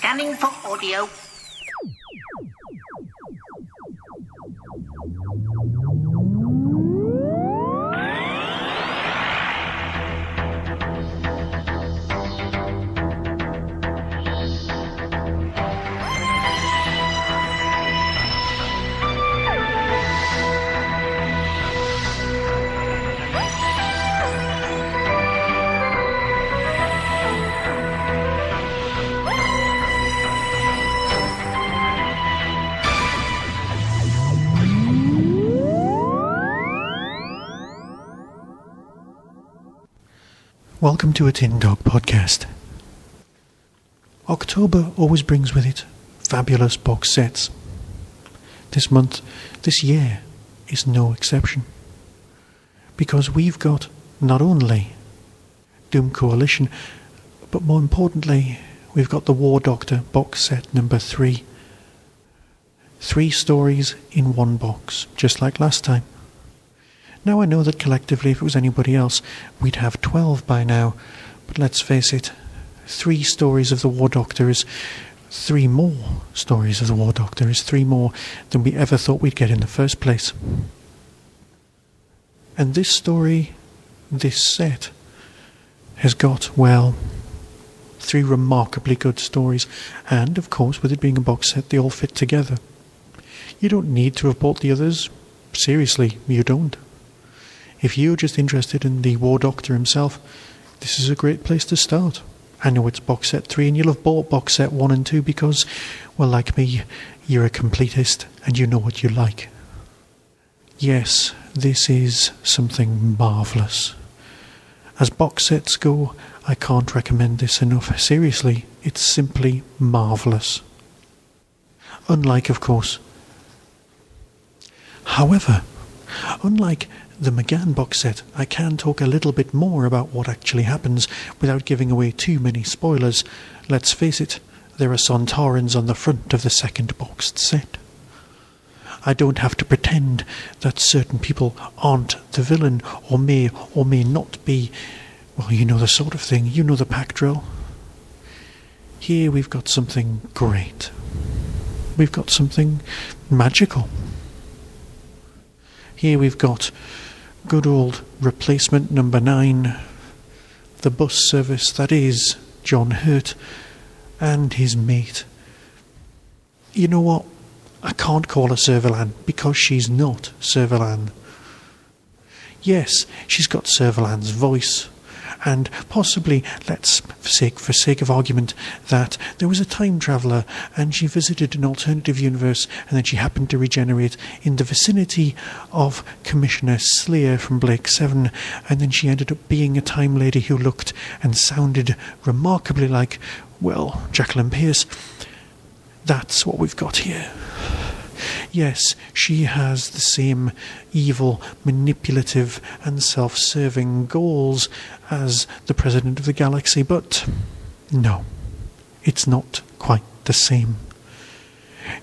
Scanning for audio. Welcome to a Tin Dog podcast. October always brings with it fabulous box sets. This year, is no exception. Because we've got not only Doom Coalition, but more importantly, we've got the War Doctor box set number 3. 3 stories in one box, just like last time. Now I know that collectively, if it was anybody else, we'd have 12 by now, but let's face it, 3 stories of the War Doctor is 3 more stories of the War Doctor is 3 more than we ever thought we'd get in the first place. And this story, this set, has got, well, 3 remarkably good stories, and of course, with it being a box set, they all fit together. You don't need to have bought the others. Seriously, you don't. If you're just interested in the War Doctor himself, this is a great place to start. I know it's box set 3 and you'll have bought box set 1 and 2 because, well, like me, you're a completist and you know what you like. Yes, this is something marvellous. As box sets go, I can't recommend this enough. Seriously, it's simply marvellous. Unlike, of course. However, unlike the McGann box set, I can talk a little bit more about what actually happens without giving away too many spoilers. Let's face it, there are Sontarans on the front of the second boxed set. I don't have to pretend that certain people aren't the villain or may not be. Well, you know the sort of thing, you know the pack drill. Here we've got something great. We've got something magical. Here we've got good old replacement number 9, the bus service that is John Hurt and his mate. You know what? I can't call her Servalan because she's not Servalan. Yes, she's got Servalan's voice, and possibly, let's, for sake of argument, that there was a time traveller and she visited an alternative universe and then she happened to regenerate in the vicinity of Commissioner Slayer from Blake 7, and then she ended up being a time lady who looked and sounded remarkably like, well, Jacqueline Pierce. That's what we've got here. Yes, she has the same evil, manipulative and self-serving goals as the President of the Galaxy, but no, it's not quite the same.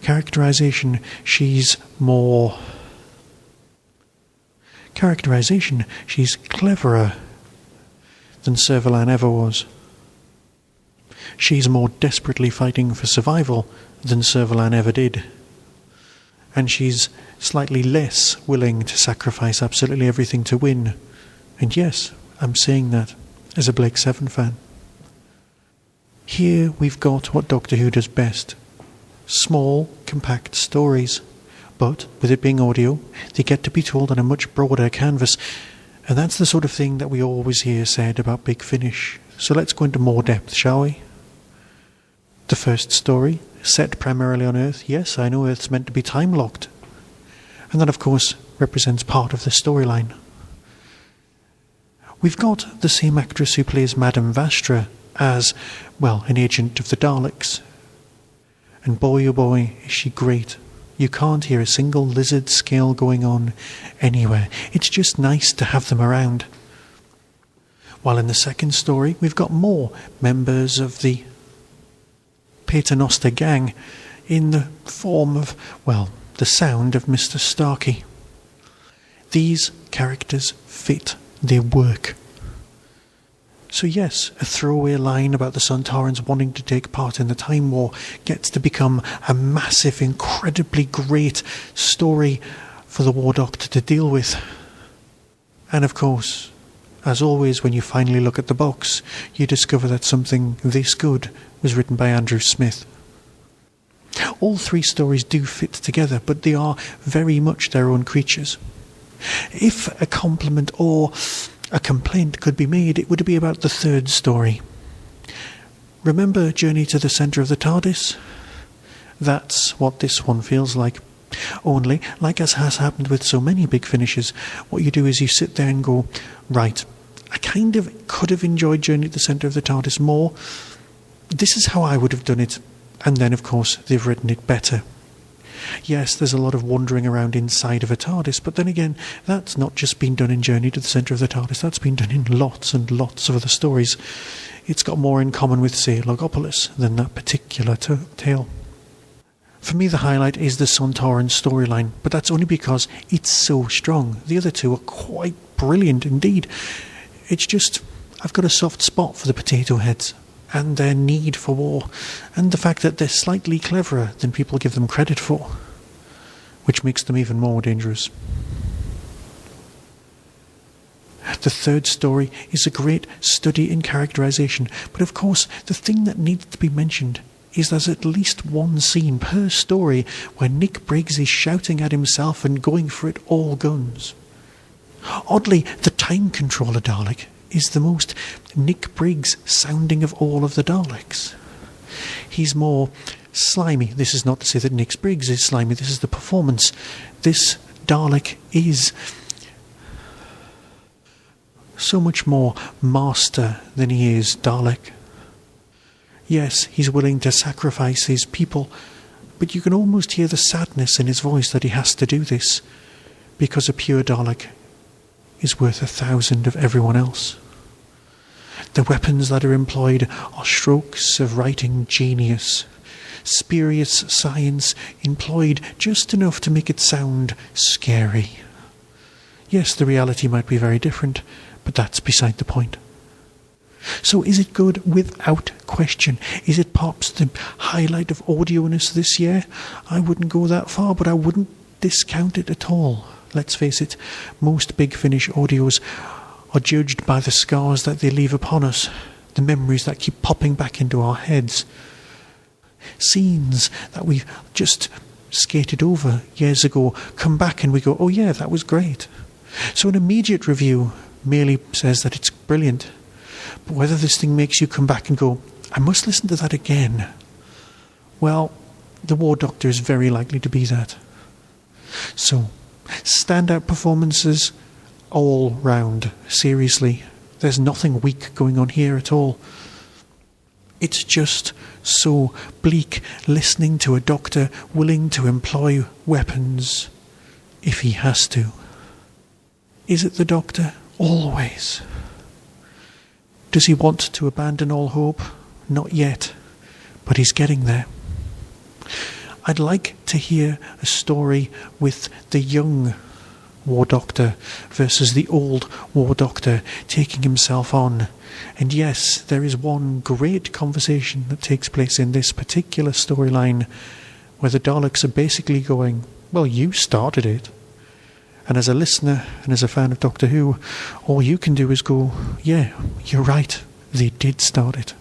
Characterization, she's cleverer than Servalan ever was. She's more desperately fighting for survival than Servalan ever did. And she's slightly less willing to sacrifice absolutely everything to win. And yes, I'm saying that as a Blake 7 fan. Here we've got what Doctor Who does best. Small, compact stories. But, with it being audio, they get to be told on a much broader canvas. And that's the sort of thing that we always hear said about Big Finish. So let's go into more depth, shall we? The first story, set primarily on Earth. Yes, I know Earth's meant to be time-locked. And that, of course, represents part of the storyline. We've got the same actress who plays Madame Vastra as, well, an agent of the Daleks. And boy, oh boy, is she great. You can't hear a single lizard scale going on anywhere. It's just nice to have them around. While in the second story, we've got more members of the Paternoster gang in the form of, well, the sound of Mr. Starkey. These characters fit, they work. So yes, a throwaway line about the Sontarans wanting to take part in the Time War gets to become a massive, incredibly great story for the War Doctor to deal with. And of course, as always, when you finally look at the box, you discover that something this good was written by Andrew Smith. All three stories do fit together, but they are very much their own creatures. If a compliment or a complaint could be made, it would be about the third story. Remember Journey to the Centre of the TARDIS? That's what this one feels like. Only, like as has happened with so many big finishes, what you do is you sit there and go, right, I kind of could have enjoyed Journey to the Centre of the TARDIS more. This is how I would have done it. And then, of course, they've written it better. Yes, there's a lot of wandering around inside of a TARDIS, but then again, that's not just been done in Journey to the Centre of the TARDIS, that's been done in lots and lots of other stories. It's got more in common with, say, Logopolis than that particular tale. For me, the highlight is the Sontaran storyline, but that's only because it's so strong. The other two are quite brilliant indeed. It's just, I've got a soft spot for the potato heads and their need for war, and the fact that they're slightly cleverer than people give them credit for, which makes them even more dangerous. The third story is a great study in characterization, but of course the thing that needs to be mentioned is there's at least one scene per story where Nick Briggs is shouting at himself and going for it all guns. Oddly, the Time Controller Dalek is the most Nick Briggs sounding of all of the Daleks. He's more slimy. This is not to say that Nick Briggs is slimy, this is the performance. This Dalek is so much more master than he is Dalek. Yes, he's willing to sacrifice his people, but you can almost hear the sadness in his voice that he has to do this, because a pure Dalek is worth 1,000 of everyone else. The weapons that are employed are strokes of writing genius, spurious science employed just enough to make it sound scary. Yes, the reality might be very different, but that's beside the point. So is it good? Without question. Is it perhaps the highlight of audioness this year? I wouldn't go that far, but I wouldn't discount it at all. Let's face it, most Big Finish audios are judged by the scars that they leave upon us, the memories that keep popping back into our heads, scenes that we've just skated over years ago come back and we go, oh yeah, that was great. So an immediate review merely says that it's brilliant, but whether this thing makes you come back and go, I must listen to that again, well, the War Doctor is very likely to be that. So, standout performances all round. Seriously, there's nothing weak going on here at all. It's just so bleak listening to a Doctor willing to employ weapons if he has to. Is it the Doctor? Always. Does he want to abandon all hope? Not yet, but he's getting there. I'd like to hear a story with the young War Doctor versus the old War Doctor taking himself on. And yes, there is one great conversation that takes place in this particular storyline where the Daleks are basically going, well, you started it. And as a listener and as a fan of Doctor Who, all you can do is go, yeah, you're right, they did start it.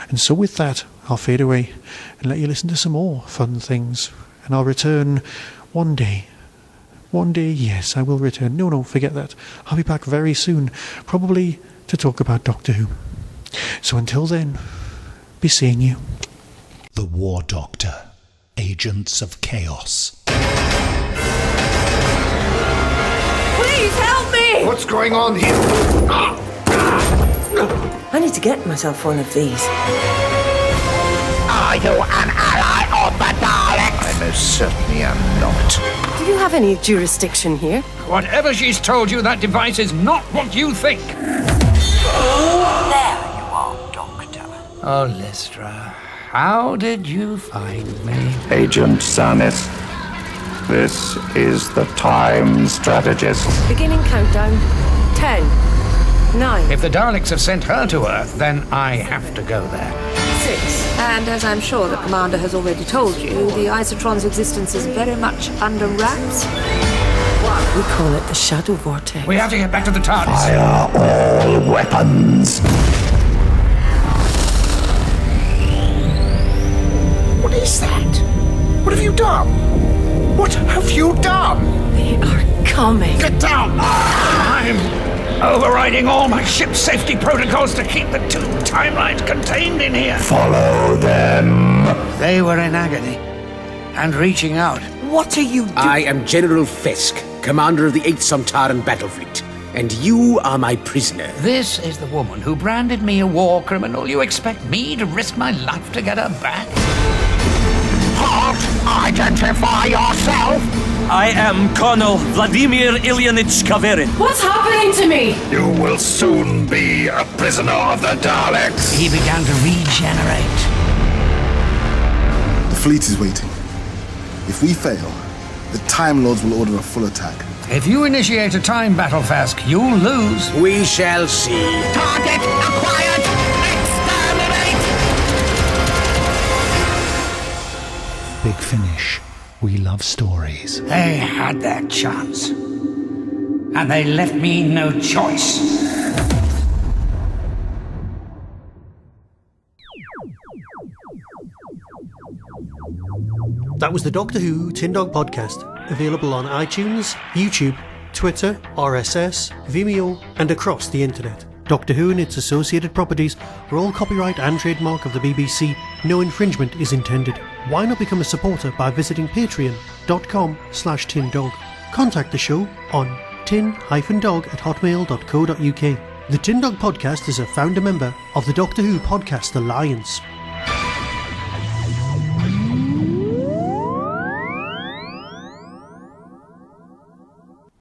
And so with that, I'll fade away and let you listen to some more fun things. And I'll return one day. One day, yes, I will return. No, forget that. I'll be back very soon, probably to talk about Doctor Who. So until then, be seeing you. The War Doctor, Agents of Chaos. Please help me! What's going on here? I need to get myself one of these. Are you an ally of the Daleks? I most certainly am not. Do you have any jurisdiction here? Whatever she's told you, that device is not what you think. There you are, Doctor. Ollistra, how did you find me? Agent Zanis, this is the Time Strategist. Beginning countdown. 10, 9. If the Daleks have sent her to Earth, then I have to go there. 6. And as I'm sure the Commander has already told you, the Isotron's existence is very much under wraps. 1. We call it the Shadow Vortex. We have to get back to the TARDIS. Fire all weapons. What is that? What have you done? What have you done? They are coming. Get down! I'm overriding all my ship safety protocols to keep the two timelines contained in here. Follow them. They were in agony and reaching out. What are you doing? I am General Fisk, commander of the 8th Samtaran battle fleet, and you are my prisoner. This is the woman who branded me a war criminal. You expect me to risk my life to get her back? Halt! Identify yourself! I am Colonel Vladimir Ilyinich Kaverin. What's happening to me? You will soon be a prisoner of the Daleks. He began to regenerate. The fleet is waiting. If we fail, the Time Lords will order a full attack. If you initiate a time battle, Fask, you'll lose. We shall see. Target acquired! Exterminate! Big Finish. We love stories. They had their chance. And they left me no choice. That was the Doctor Who Tin Dog Podcast, available on iTunes, YouTube, Twitter, RSS, Vimeo, and across the internet. Doctor Who and its associated properties are all copyright and trademark of the BBC. No infringement is intended. Why not become a supporter by visiting patreon.com/tindog. Contact the show on tin-dog@hotmail.co.uk. The Tin Dog Podcast is a founder member of the Doctor Who Podcast Alliance.